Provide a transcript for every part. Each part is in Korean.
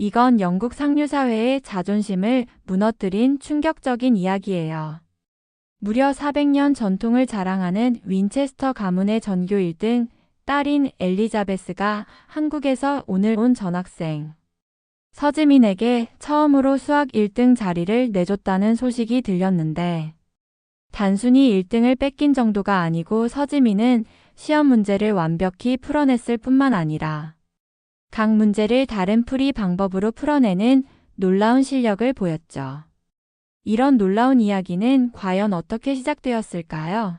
이건 영국 상류사회의 자존심을 무너뜨린 충격적인 이야기예요. 무려 400년 전통을 자랑하는 윈체스터 가문의 전교 1등 딸인 엘리자베스가 한국에서 오늘 온 전학생 서지민에게 처음으로 수학 1등 자리를 내줬다는 소식이 들렸는데 단순히 1등을 뺏긴 정도가 아니고 서지민은 시험 문제를 완벽히 풀어냈을 뿐만 아니라 각 문제를 다른 풀이 방법으로 풀어내는 놀라운 실력을 보였죠. 이런 놀라운 이야기는 과연 어떻게 시작되었을까요?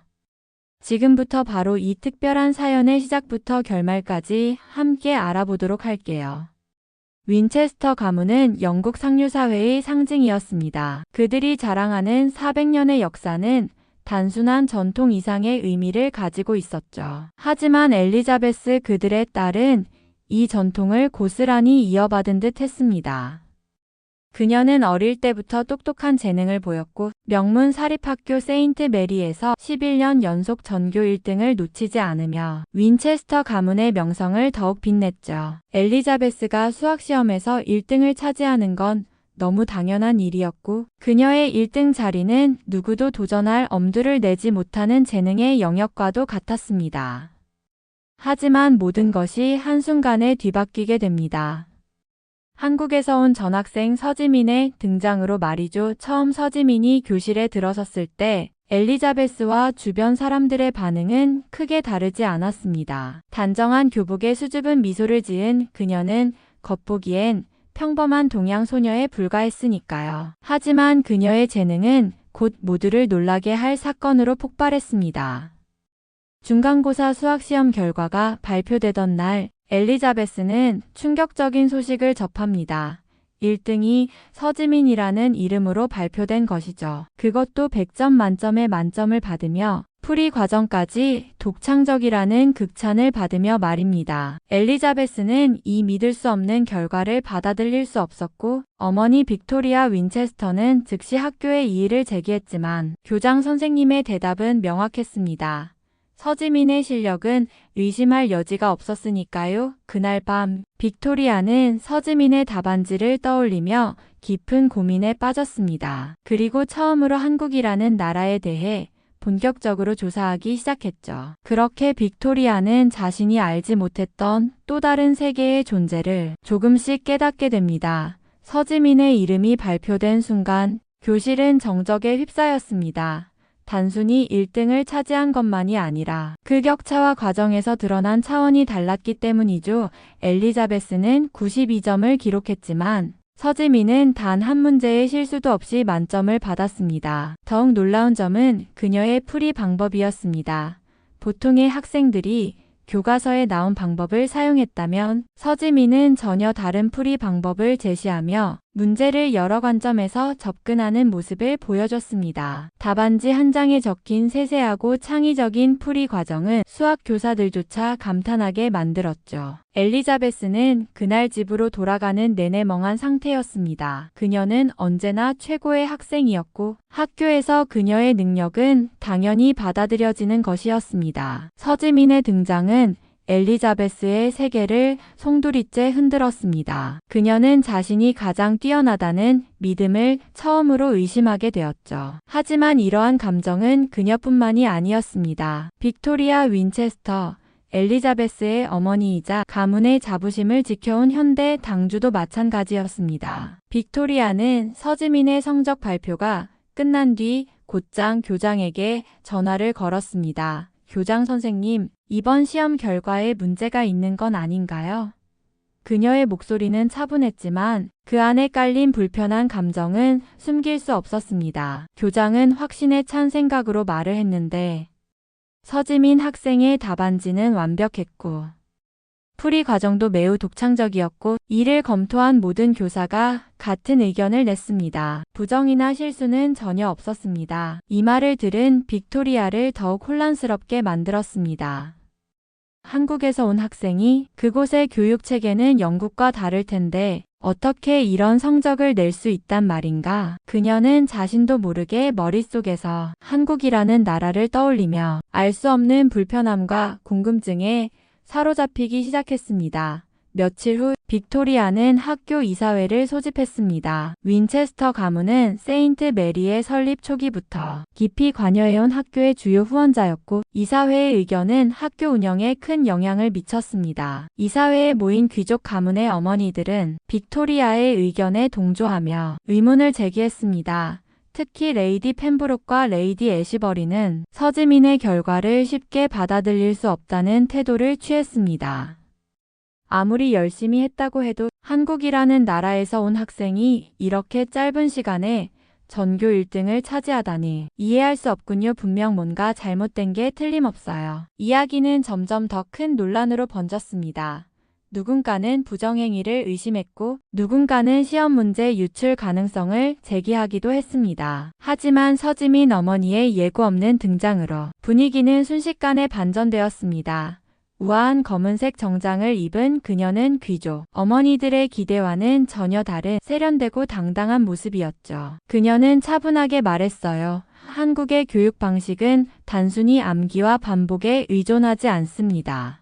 지금부터 바로 이 특별한 사연의 시작부터 결말까지 함께 알아보도록 할게요. 윈체스터 가문은 영국 상류사회의 상징이었습니다. 그들이 자랑하는 400년의 역사는 단순한 전통 이상의 의미를 가지고 있었죠. 하지만 엘리자베스 그들의 딸은 이 전통을 고스란히 이어받은 듯 했습니다. 그녀는 어릴 때부터 똑똑한 재능을 보였고 명문 사립학교 세인트 메리에서 11년 연속 전교 1등을 놓치지 않으며 윈체스터 가문의 명성을 더욱 빛냈죠. 엘리자베스가 수학시험에서 1등을 차지하는 건 너무 당연한 일이었고 그녀의 1등 자리는 누구도 도전할 엄두를 내지 못하는 재능의 영역과도 같았습니다. 하지만 모든 것이 한순간에 뒤바뀌게 됩니다. 한국에서 온 전학생 서지민의 등장으로 말이죠. 처음 서지민이 교실에 들어섰을 때 엘리자베스와 주변 사람들의 반응은 크게 다르지 않았습니다. 단정한 교복에 수줍은 미소를 지은 그녀는 겉보기엔 평범한 동양 소녀에 불과했으니까요. 하지만 그녀의 재능은 곧 모두를 놀라게 할 사건으로 폭발했습니다. 중간고사 수학시험 결과가 발표되던 날 엘리자베스는 충격적인 소식을 접합니다. 1등이 서지민이라는 이름으로 발표된 것이죠. 그것도 100점 만점의 만점을 받으며 풀이 과정까지 독창적이라는 극찬을 받으며 말입니다. 엘리자베스는 이 믿을 수 없는 결과를 받아들일 수 없었고 어머니 빅토리아 윈체스터는 즉시 학교에 이의를 제기했지만 교장 선생님의 대답은 명확했습니다. 서지민의 실력은 의심할 여지가 없었으니까요. 그날 밤 빅토리아는 서지민의 답안지를 떠올리며 깊은 고민에 빠졌습니다. 그리고 처음으로 한국이라는 나라에 대해 본격적으로 조사하기 시작했죠. 그렇게 빅토리아는 자신이 알지 못했던 또 다른 세계의 존재를 조금씩 깨닫게 됩니다. 서지민의 이름이 발표된 순간 교실은 정적에 휩싸였습니다. 단순히 1등을 차지한 것만이 아니라 그 격차와 과정에서 드러난 차원이 달랐기 때문이죠. 엘리자베스는 92점을 기록했지만 서지민은 단 한 문제의 실수도 없이 만점을 받았습니다. 더욱 놀라운 점은 그녀의 풀이 방법이었습니다. 보통의 학생들이 교과서에 나온 방법을 사용했다면 서지민은 전혀 다른 풀이 방법을 제시하며 문제를 여러 관점에서 접근하는 모습을 보여줬습니다. 답안지 한 장에 적힌 세세하고 창의적인 풀이 과정은 수학 교사들조차 감탄하게 만들었죠. 엘리자베스는 그날 집으로 돌아가는 내내 멍한 상태였습니다. 그녀는 언제나 최고의 학생이었고 학교에서 그녀의 능력은 당연히 받아들여지는 것이었습니다. 서지민의 등장은 엘리자베스의 세계를 송두리째 흔들었습니다. 그녀는 자신이 가장 뛰어나다는 믿음을 처음으로 의심하게 되었죠. 하지만 이러한 감정은 그녀뿐만이 아니었습니다. 빅토리아 윈체스터, 엘리자베스의 어머니이자 가문의 자부심을 지켜온 현대 당주도 마찬가지였습니다. 빅토리아는 서지민의 성적 발표가 끝난 뒤 곧장 교장에게 전화를 걸었습니다. 교장 선생님, 이번 시험 결과에 문제가 있는 건 아닌가요? 그녀의 목소리는 차분했지만 그 안에 깔린 불편한 감정은 숨길 수 없었습니다. 교장은 확신에 찬 생각으로 말을 했는데 서지민 학생의 답안지는 완벽했고 풀이 과정도 매우 독창적이었고 이를 검토한 모든 교사가 같은 의견을 냈습니다. 부정이나 실수는 전혀 없었습니다. 이 말을 들은 빅토리아를 더욱 혼란스럽게 만들었습니다. 한국에서 온 학생이 그곳의 교육 체계는 영국과 다를 텐데 어떻게 이런 성적을 낼 수 있단 말인가? 그녀는 자신도 모르게 머릿속에서 한국이라는 나라를 떠올리며 알 수 없는 불편함과 궁금증에 사로잡히기 시작했습니다. 며칠 후 빅토리아는 학교 이사회를 소집했습니다. 윈체스터 가문은 세인트 메리의 설립 초기부터 깊이 관여해온 학교의 주요 후원자였고 이사회의 의견은 학교 운영에 큰 영향을 미쳤습니다. 이사회에 모인 귀족 가문의 어머니들은 빅토리아의 의견에 동조하며 의문을 제기했습니다. 특히 레이디 펜브룩과 레이디 애시버리는 서지민의 결과를 쉽게 받아들일 수 없다는 태도를 취했습니다. 아무리 열심히 했다고 해도 한국이라는 나라에서 온 학생이 이렇게 짧은 시간에 전교 1등을 차지하다니 이해할 수 없군요. 분명 뭔가 잘못된 게 틀림없어요. 이야기는 점점 더 큰 논란으로 번졌습니다. 누군가는 부정행위를 의심했고 누군가는 시험 문제 유출 가능성을 제기하기도 했습니다. 하지만 서지민 어머니의 예고 없는 등장으로 분위기는 순식간에 반전되었습니다. 우아한 검은색 정장을 입은 그녀는 귀족 어머니들의 기대와는 전혀 다른 세련되고 당당한 모습이었죠. 그녀는 차분하게 말했어요. 한국의 교육 방식은 단순히 암기와 반복에 의존하지 않습니다.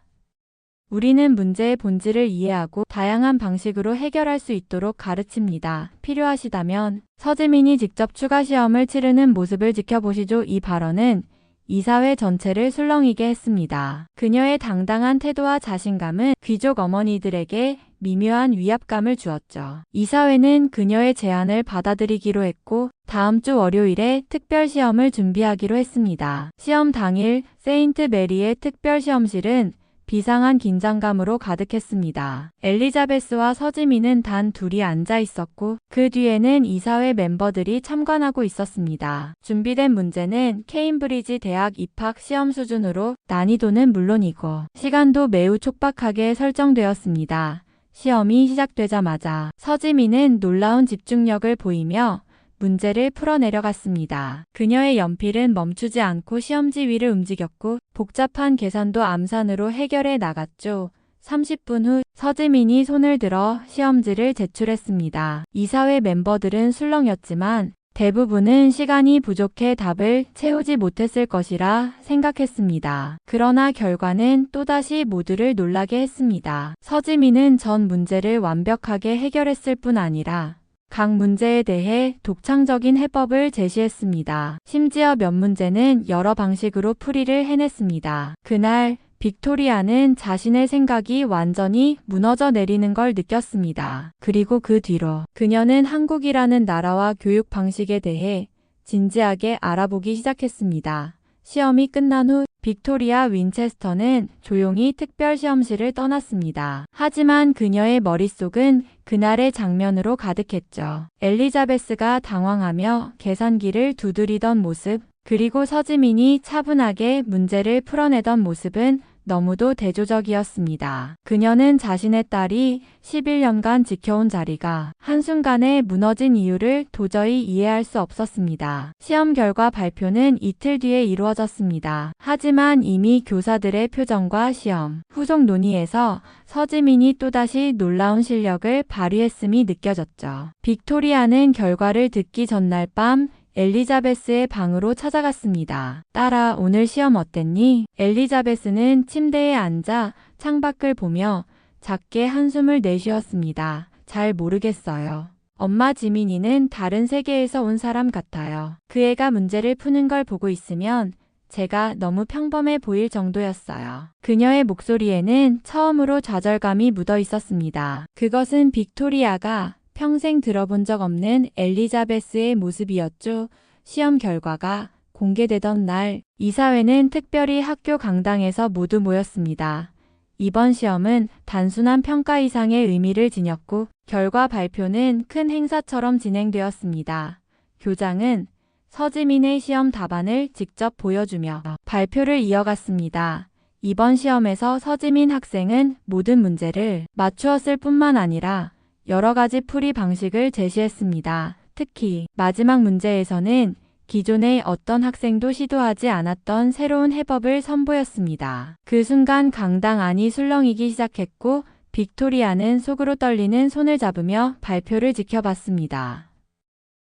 우리는 문제의 본질을 이해하고 다양한 방식으로 해결할 수 있도록 가르칩니다. 필요하시다면 서지민이 직접 추가 시험을 치르는 모습을 지켜보시죠. 이 발언은 이사회 전체를 술렁이게 했습니다. 그녀의 당당한 태도와 자신감은 귀족 어머니들에게 미묘한 위압감을 주었죠. 이사회는 그녀의 제안을 받아들이기로 했고 다음 주 월요일에 특별 시험을 준비하기로 했습니다. 시험 당일 세인트 메리의 특별 시험실은 비상한 긴장감으로 가득했습니다. 엘리자베스와 서지민은 단 둘이 앉아 있었고 그 뒤에는 이사회 멤버들이 참관하고 있었습니다. 준비된 문제는 케임브리지 대학 입학 시험 수준으로 난이도는 물론이고 시간도 매우 촉박하게 설정되었습니다. 시험이 시작되자마자 서지민은 놀라운 집중력을 보이며 문제를 풀어내려갔습니다. 그녀의 연필은 멈추지 않고 시험지 위를 움직였고 복잡한 계산도 암산으로 해결해 나갔죠. 30분 후 서지민이 손을 들어 시험지를 제출했습니다. 이사회 멤버들은 술렁였지만 대부분은 시간이 부족해 답을 채우지 못했을 것이라 생각했습니다. 그러나 결과는 또다시 모두를 놀라게 했습니다. 서지민은 전 문제를 완벽하게 해결했을 뿐 아니라 각 문제에 대해 독창적인 해법을 제시했습니다. 심지어 몇 문제는 여러 방식으로 풀이를 해냈습니다. 그날 빅토리아는 자신의 생각이 완전히 무너져 내리는 걸 느꼈습니다. 그리고 그 뒤로 그녀는 한국이라는 나라와 교육 방식에 대해 진지하게 알아보기 시작했습니다. 시험이 끝난 후 빅토리아 윈체스터는 조용히 특별 시험실을 떠났습니다. 하지만 그녀의 머릿속은 그날의 장면으로 가득했죠. 엘리자베스가 당황하며 계산기를 두드리던 모습, 그리고 서지민이 차분하게 문제를 풀어내던 모습은 너무도 대조적이었습니다. 그녀는 자신의 딸이 11년간 지켜온 자리가 한순간에 무너진 이유를 도저히 이해할 수 없었습니다. 시험 결과 발표는 이틀 뒤에 이루어졌습니다. 하지만 이미 교사들의 표정과 시험 후속 논의에서 서지민이 또다시 놀라운 실력을 발휘했음이 느껴졌죠. 빅토리아는 결과를 듣기 전날 밤 엘리자베스의 방으로 찾아갔습니다. 딸아, 오늘 시험 어땠니? 엘리자베스는 침대에 앉아 창밖을 보며 작게 한숨을 내쉬었습니다. 잘 모르겠어요. 엄마 지민이는 다른 세계에서 온 사람 같아요. 그 애가 문제를 푸는 걸 보고 있으면 제가 너무 평범해 보일 정도였어요. 그녀의 목소리에는 처음으로 좌절감이 묻어 있었습니다. 그것은 빅토리아가 평생 들어본 적 없는 엘리자베스의 모습이었죠. 시험 결과가 공개되던 날, 이사회는 특별히 학교 강당에서 모두 모였습니다. 이번 시험은 단순한 평가 이상의 의미를 지녔고, 결과 발표는 큰 행사처럼 진행되었습니다. 교장은 서지민의 시험 답안을 직접 보여주며 발표를 이어갔습니다. 이번 시험에서 서지민 학생은 모든 문제를 맞추었을 뿐만 아니라 여러 가지 풀이 방식을 제시했습니다. 특히 마지막 문제에서는 기존의 어떤 학생도 시도하지 않았던 새로운 해법을 선보였습니다. 그 순간 강당 안이 술렁이기 시작했고 빅토리아는 속으로 떨리는 손을 잡으며 발표를 지켜봤습니다.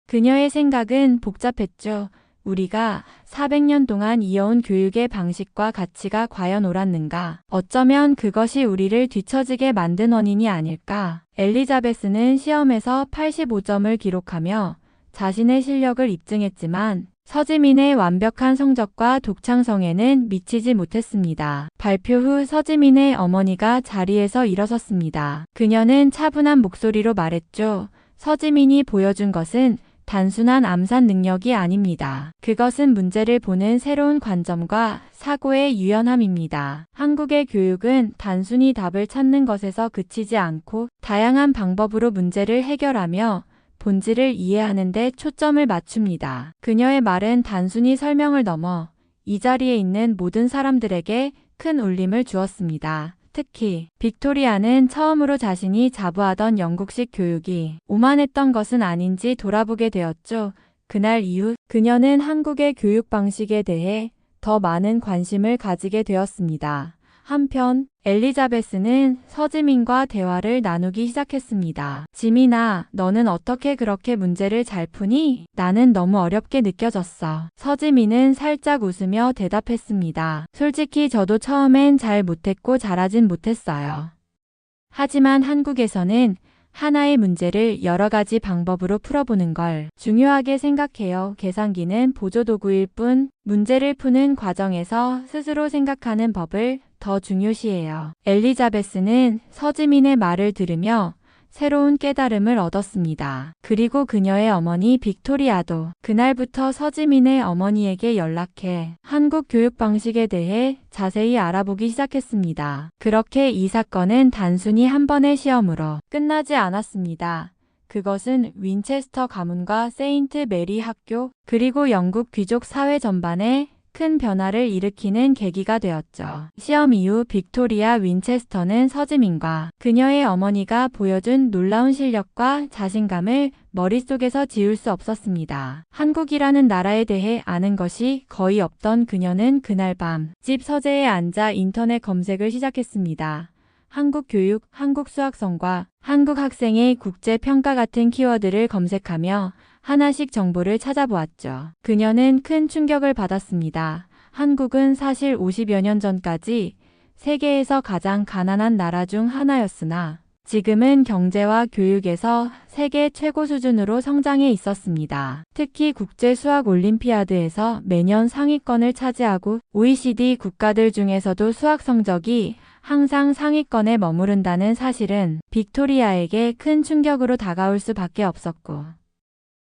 그녀의 생각은 복잡했죠. 우리가 400년 동안 이어온 교육의 방식과 가치가 과연 옳았는가? 어쩌면 그것이 우리를 뒤처지게 만든 원인이 아닐까? 엘리자베스는 시험에서 85점을 기록하며 자신의 실력을 입증했지만 서지민의 완벽한 성적과 독창성에는 미치지 못했습니다. 발표 후 서지민의 어머니가 자리에서 일어섰습니다. 그녀는 차분한 목소리로 말했죠. 서지민이 보여준 것은 단순한 암산 능력이 아닙니다. 그것은 문제를 보는 새로운 관점과 사고의 유연함입니다. 한국의 교육은 단순히 답을 찾는 것에서 그치지 않고 다양한 방법으로 문제를 해결하며 본질을 이해하는 데 초점을 맞춥니다. 그녀의 말은 단순히 설명을 넘어 이 자리에 있는 모든 사람들에게 큰 울림을 주었습니다. 특히 빅토리아는 처음으로 자신이 자부하던 영국식 교육이 오만했던 것은 아닌지 돌아보게 되었죠. 그날 이후 그녀는 한국의 교육 방식에 대해 더 많은 관심을 가지게 되었습니다. 한편 엘리자베스는 서지민과 대화를 나누기 시작했습니다. 지민아, 너는 어떻게 그렇게 문제를 잘 푸니? 나는 너무 어렵게 느껴졌어. 서지민은 살짝 웃으며 대답했습니다. 솔직히 저도 처음엔 잘 못했고 잘하진 못했어요. 하지만 한국에서는 하나의 문제를 여러 가지 방법으로 풀어보는 걸 중요하게 생각해요. 계산기는 보조도구일 뿐 문제를 푸는 과정에서 스스로 생각하는 법을 더 중요시해요. 엘리자베스는 서지민의 말을 들으며 새로운 깨달음을 얻었습니다. 그리고 그녀의 어머니 빅토리아도 그날부터 서지민의 어머니에게 연락해 한국 교육 방식에 대해 자세히 알아보기 시작했습니다. 그렇게 이 사건은 단순히 한 번의 시험으로 끝나지 않았습니다. 그것은 윈체스터 가문과 세인트 메리 학교 그리고 영국 귀족 사회 전반에 큰 변화를 일으키는 계기가 되었죠. 시험 이후 빅토리아 윈체스터는 서지민과 그녀의 어머니가 보여준 놀라운 실력과 자신감을 머릿속에서 지울 수 없었습니다. 한국이라는 나라에 대해 아는 것이 거의 없던 그녀는 그날 밤 집 서재에 앉아 인터넷 검색을 시작했습니다. 한국 교육, 한국 수학성과 한국 학생의 국제 평가 같은 키워드를 검색하며 하나씩 정보를 찾아보았죠. 그녀는 큰 충격을 받았습니다. 한국은 사실 50여 년 전까지 세계에서 가장 가난한 나라 중 하나였으나 지금은 경제와 교육에서 세계 최고 수준으로 성장해 있었습니다. 특히 국제 수학 올림피아드에서 매년 상위권을 차지하고 OECD 국가들 중에서도 수학 성적이 항상 상위권에 머무른다는 사실은 빅토리아에게 큰 충격으로 다가올 수밖에 없었고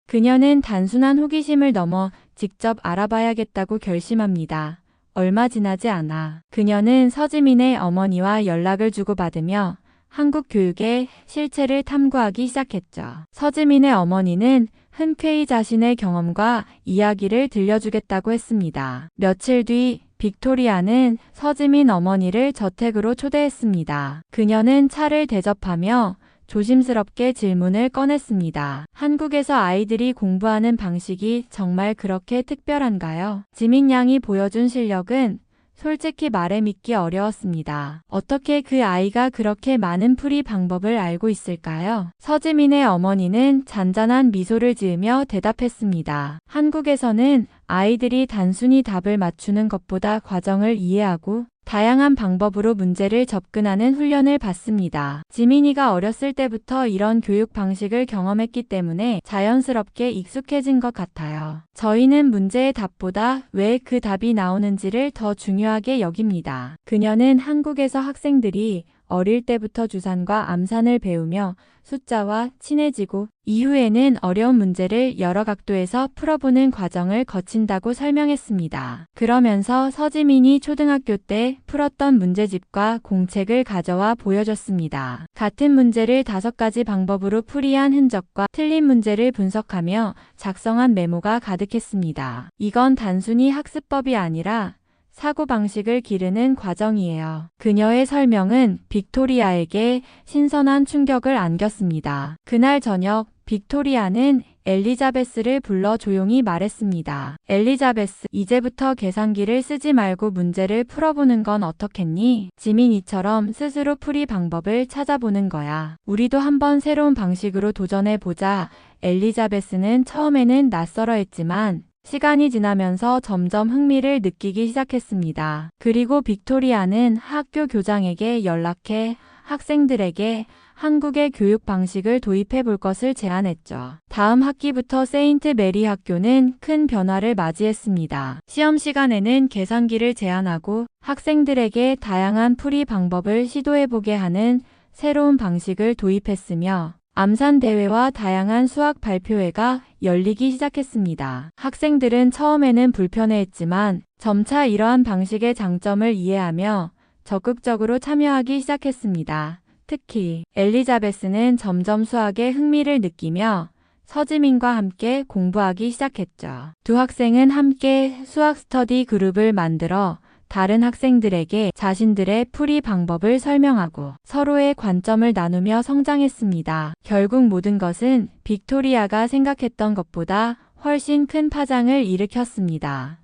그녀는 단순한 호기심을 넘어 직접 알아봐야겠다고 결심합니다. 얼마 지나지 않아 그녀는 서지민의 어머니와 연락을 주고받으며 한국 교육의 실체를 탐구하기 시작했죠. 서지민의 어머니는 흔쾌히 자신의 경험과 이야기를 들려주겠다고 했습니다. 며칠 뒤 빅토리아는 서지민 어머니를 저택으로 초대했습니다. 그녀는 차를 대접하며 조심스럽게 질문을 꺼냈습니다. 한국에서 아이들이 공부하는 방식이 정말 그렇게 특별한가요? 지민 양이 보여준 실력은 솔직히 말해 믿기 어려웠습니다. 어떻게 그 아이가 그렇게 많은 풀이 방법을 알고 있을까요? 서지민의 어머니는 잔잔한 미소를 지으며 대답했습니다. 한국에서는 아이들이 단순히 답을 맞추는 것보다 과정을 이해하고 다양한 방법으로 문제를 접근하는 훈련을 받습니다. 지민이가 어렸을 때부터 이런 교육 방식을 경험했기 때문에 자연스럽게 익숙해진 것 같아요. 저희는 문제의 답보다 왜 그 답이 나오는지를 더 중요하게 여깁니다. 그녀는 한국에서 학생들이 어릴 때부터 주산과 암산을 배우며 숫자와 친해지고 이후에는 어려운 문제를 여러 각도에서 풀어보는 과정을 거친다고 설명했습니다. 그러면서 서지민이 초등학교 때 풀었던 문제집과 공책을 가져와 보여줬습니다. 같은 문제를 5가지 방법으로 풀이한 흔적과 틀린 문제를 분석하며 작성한 메모가 가득했습니다. 이건 단순히 학습법이 아니라 사고방식을 기르는 과정이에요. 그녀의 설명은 빅토리아에게 신선한 충격을 안겼습니다. 그날 저녁 빅토리아는 엘리자베스를 불러 조용히 말했습니다. 엘리자베스, 이제부터 계산기를 쓰지 말고 문제를 풀어보는 건 어떻겠니? 지민이처럼 스스로 풀이 방법을 찾아보는 거야. 우리도 한번 새로운 방식으로 도전해보자. 엘리자베스는 처음에는 낯설어했지만 시간이 지나면서 점점 흥미를 느끼기 시작했습니다. 그리고 빅토리아는 학교 교장에게 연락해 학생들에게 한국의 교육 방식을 도입해 볼 것을 제안했죠. 다음 학기부터 세인트 메리 학교는 큰 변화를 맞이했습니다. 시험 시간에는 계산기를 제안하고 학생들에게 다양한 풀이 방법을 시도해 보게 하는 새로운 방식을 도입했으며 암산 대회와 다양한 수학 발표회가 열리기 시작했습니다. 학생들은 처음에는 불편해했지만 점차 이러한 방식의 장점을 이해하며 적극적으로 참여하기 시작했습니다. 특히 엘리자베스는 점점 수학에 흥미를 느끼며 서지민과 함께 공부하기 시작했죠. 두 학생은 함께 수학 스터디 그룹을 만들어 다른 학생들에게 자신들의 풀이 방법을 설명하고 서로의 관점을 나누며 성장했습니다. 결국 모든 것은 빅토리아가 생각했던 것보다 훨씬 큰 파장을 일으켰습니다.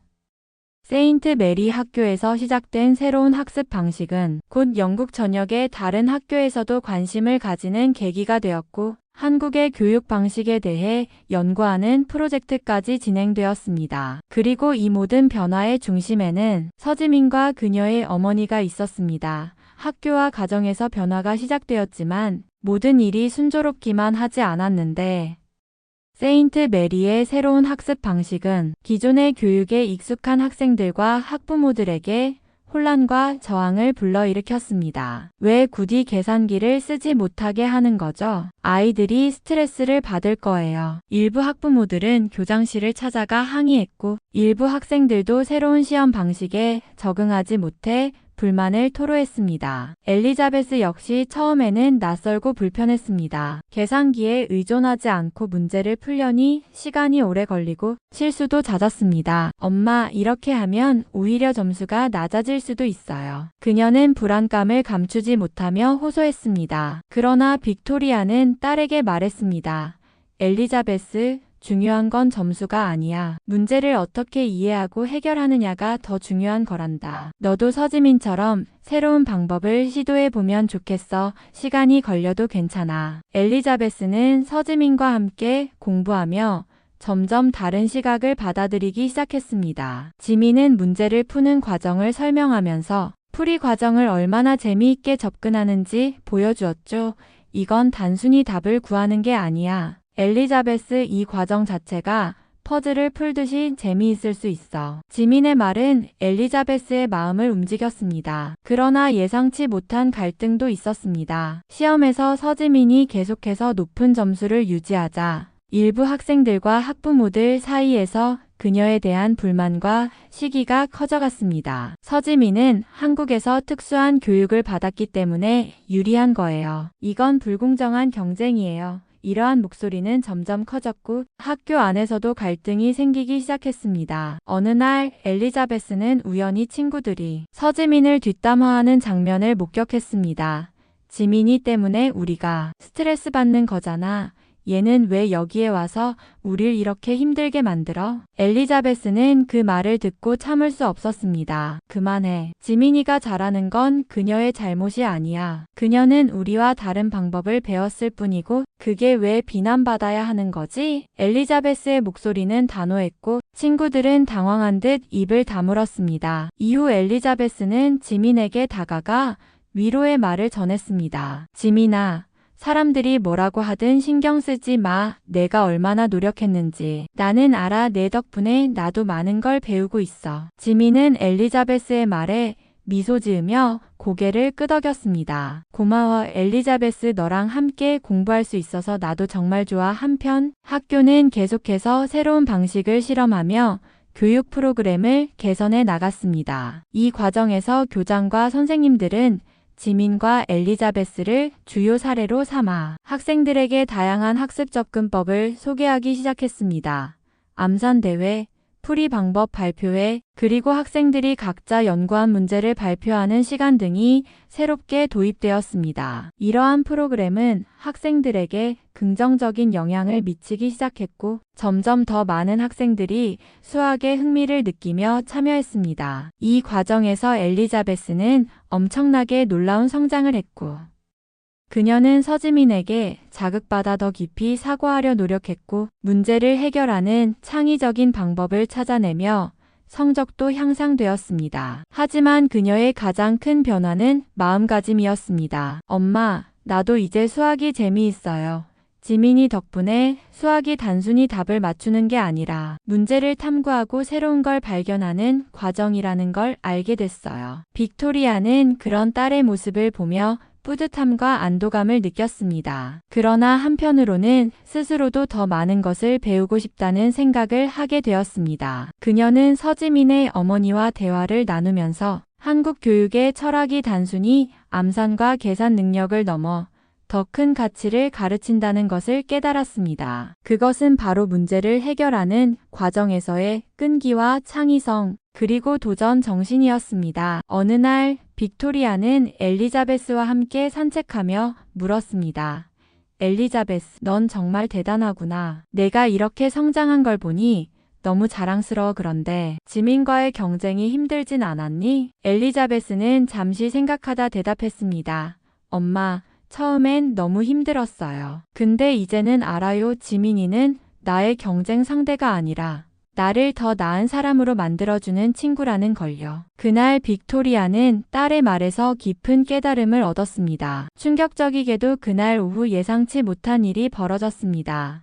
세인트 메리 학교에서 시작된 새로운 학습 방식은 곧 영국 전역의 다른 학교에서도 관심을 가지는 계기가 되었고 한국의 교육 방식에 대해 연구하는 프로젝트까지 진행되었습니다. 그리고 이 모든 변화의 중심에는 서지민과 그녀의 어머니가 있었습니다. 학교와 가정에서 변화가 시작되었지만 모든 일이 순조롭기만 하지 않았는데 세인트 메리의 새로운 학습 방식은 기존의 교육에 익숙한 학생들과 학부모들에게 혼란과 저항을 불러일으켰습니다. 왜 굳이 계산기를 쓰지 못하게 하는 거죠? 아이들이 스트레스를 받을 거예요. 일부 학부모들은 교장실을 찾아가 항의했고 일부 학생들도 새로운 시험 방식에 적응하지 못해 불만을 토로했습니다. 엘리자베스 역시 처음에는 낯설고 불편했습니다. 계산기에 의존하지 않고 문제를 풀려니 시간이 오래 걸리고 실수도 잦았습니다. 엄마, 이렇게 하면 오히려 점수가 낮아질 수도 있어요. 그녀는 불안감을 감추지 못하며 호소했습니다. 그러나 빅토리아는 딸에게 말했습니다. 엘리자베스, 중요한 건 점수가 아니야. 문제를 어떻게 이해하고 해결하느냐가 더 중요한 거란다. 너도 서지민처럼 새로운 방법을 시도해 보면 좋겠어. 시간이 걸려도 괜찮아. 엘리자베스는 서지민과 함께 공부하며 점점 다른 시각을 받아들이기 시작했습니다. 지민은 문제를 푸는 과정을 설명하면서 풀이 과정을 얼마나 재미있게 접근하는지 보여주었죠. 이건 단순히 답을 구하는 게 아니야. 엘리자베스, 이 과정 자체가 퍼즐을 풀듯이 재미있을 수 있어. 지민의 말은 엘리자베스의 마음을 움직였습니다. 그러나 예상치 못한 갈등도 있었습니다. 시험에서 서지민이 계속해서 높은 점수를 유지하자 일부 학생들과 학부모들 사이에서 그녀에 대한 불만과 시기가 커져갔습니다. 서지민은 한국에서 특수한 교육을 받았기 때문에 유리한 거예요. 이건 불공정한 경쟁이에요. 이러한 목소리는 점점 커졌고 학교 안에서도 갈등이 생기기 시작했습니다. 어느 날 엘리자베스는 우연히 친구들이 서지민을 뒷담화하는 장면을 목격했습니다. 지민이 때문에 우리가 스트레스 받는 거잖아. 얘는 왜 여기에 와서 우릴 이렇게 힘들게 만들어? 엘리자베스는 그 말을 듣고 참을 수 없었습니다. 그만해. 지민이가 잘하는 건 그녀의 잘못이 아니야. 그녀는 우리와 다른 방법을 배웠을 뿐이고 그게 왜 비난받아야 하는 거지? 엘리자베스의 목소리는 단호했고 친구들은 당황한 듯 입을 다물었습니다. 이후 엘리자베스는 지민에게 다가가 위로의 말을 전했습니다. 지민아, 사람들이 뭐라고 하든 신경 쓰지 마. 내가 얼마나 노력했는지. 나는 알아. 내 덕분에 나도 많은 걸 배우고 있어. 지민은 엘리자베스의 말에 미소 지으며 고개를 끄덕였습니다. 고마워 엘리자베스, 너랑 함께 공부할 수 있어서 나도 정말 좋아. 한편 학교는 계속해서 새로운 방식을 실험하며 교육 프로그램을 개선해 나갔습니다. 이 과정에서 교장과 선생님들은 지민과 엘리자베스를 주요 사례로 삼아 학생들에게 다양한 학습 접근법을 소개하기 시작했습니다. 암산대회, 풀이 방법 발표회, 그리고 학생들이 각자 연구한 문제를 발표하는 시간 등이 새롭게 도입되었습니다. 이러한 프로그램은 학생들에게 긍정적인 영향을 미치기 시작했고 점점 더 많은 학생들이 수학에 흥미를 느끼며 참여했습니다. 이 과정에서 엘리자베스는 엄청나게 놀라운 성장을 했고 그녀는 서지민에게 자극받아 더 깊이 사과하려 노력했고 문제를 해결하는 창의적인 방법을 찾아내며 성적도 향상되었습니다. 하지만 그녀의 가장 큰 변화는 마음가짐이었습니다. 엄마, 나도 이제 수학이 재미있어요. 지민이 덕분에 수학이 단순히 답을 맞추는 게 아니라 문제를 탐구하고 새로운 걸 발견하는 과정이라는 걸 알게 됐어요. 빅토리아는 그런 딸의 모습을 보며 뿌듯함과 안도감을 느꼈습니다. 그러나 한편으로는 스스로도 더 많은 것을 배우고 싶다는 생각을 하게 되었습니다. 그녀는 서지민의 어머니와 대화를 나누면서 한국 교육의 철학이 단순히 암산과 계산 능력을 넘어 더 큰 가치를 가르친다는 것을 깨달았습니다. 그것은 바로 문제를 해결하는 과정에서의 끈기와 창의성, 그리고 도전 정신이었습니다. 어느 날 빅토리아는 엘리자베스와 함께 산책하며 물었습니다. 엘리자베스, 넌 정말 대단하구나. 내가 이렇게 성장한 걸 보니 너무 자랑스러워. 그런데 지민과의 경쟁이 힘들진 않았니? 엘리자베스는 잠시 생각하다 대답했습니다. 엄마, 처음엔 너무 힘들었어요. 근데 이제는 알아요. 지민이는 나의 경쟁 상대가 아니라 나를 더 나은 사람으로 만들어주는 친구라는 걸요. 그날 빅토리아는 딸의 말에서 깊은 깨달음을 얻었습니다. 충격적이게도 그날 오후 예상치 못한 일이 벌어졌습니다.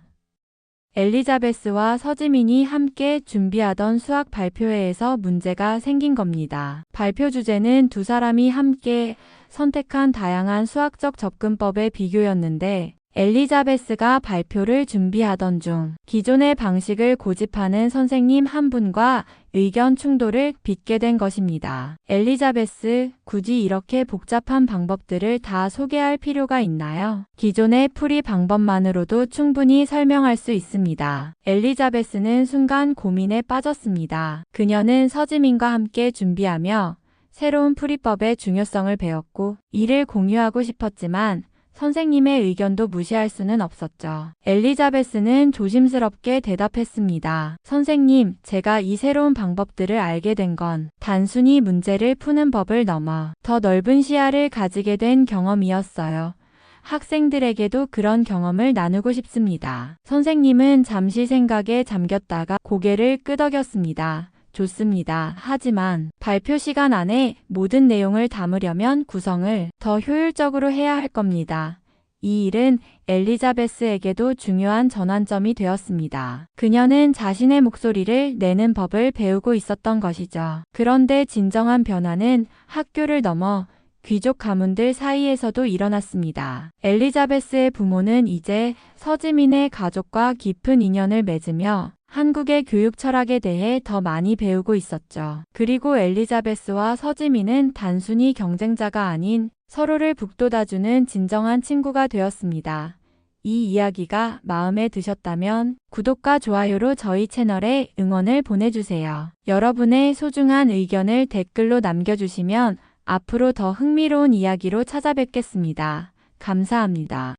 엘리자베스와 서지민이 함께 준비하던 수학 발표회에서 문제가 생긴 겁니다. 발표 주제는 두 사람이 함께 선택한 다양한 수학적 접근법의 비교였는데 엘리자베스가 발표를 준비하던 중 기존의 방식을 고집하는 선생님 한 분과 의견 충돌을 빚게 된 것입니다. 엘리자베스, 굳이 이렇게 복잡한 방법들을 다 소개할 필요가 있나요? 기존의 풀이 방법만으로도 충분히 설명할 수 있습니다. 엘리자베스는 순간 고민에 빠졌습니다. 그녀는 서지민과 함께 준비하며 새로운 풀이법의 중요성을 배웠고 이를 공유하고 싶었지만 선생님의 의견도 무시할 수는 없었죠. 엘리자베스는 조심스럽게 대답했습니다. 선생님, 제가 이 새로운 방법들을 알게 된 건 단순히 문제를 푸는 법을 넘어 더 넓은 시야를 가지게 된 경험이었어요. 학생들에게도 그런 경험을 나누고 싶습니다. 선생님은 잠시 생각에 잠겼다가 고개를 끄덕였습니다. 좋습니다. 하지만 발표 시간 안에 모든 내용을 담으려면 구성을 더 효율적으로 해야 할 겁니다. 이 일은 엘리자베스에게도 중요한 전환점이 되었습니다. 그녀는 자신의 목소리를 내는 법을 배우고 있었던 것이죠. 그런데 진정한 변화는 학교를 넘어 귀족 가문들 사이에서도 일어났습니다. 엘리자베스의 부모는 이제 서지민의 가족과 깊은 인연을 맺으며 한국의 교육 철학에 대해 더 많이 배우고 있었죠. 그리고 엘리자베스와 서지민은 단순히 경쟁자가 아닌 서로를 북돋아주는 진정한 친구가 되었습니다. 이 이야기가 마음에 드셨다면 구독과 좋아요로 저희 채널에 응원을 보내주세요. 여러분의 소중한 의견을 댓글로 남겨주시면 앞으로 더 흥미로운 이야기로 찾아뵙겠습니다. 감사합니다.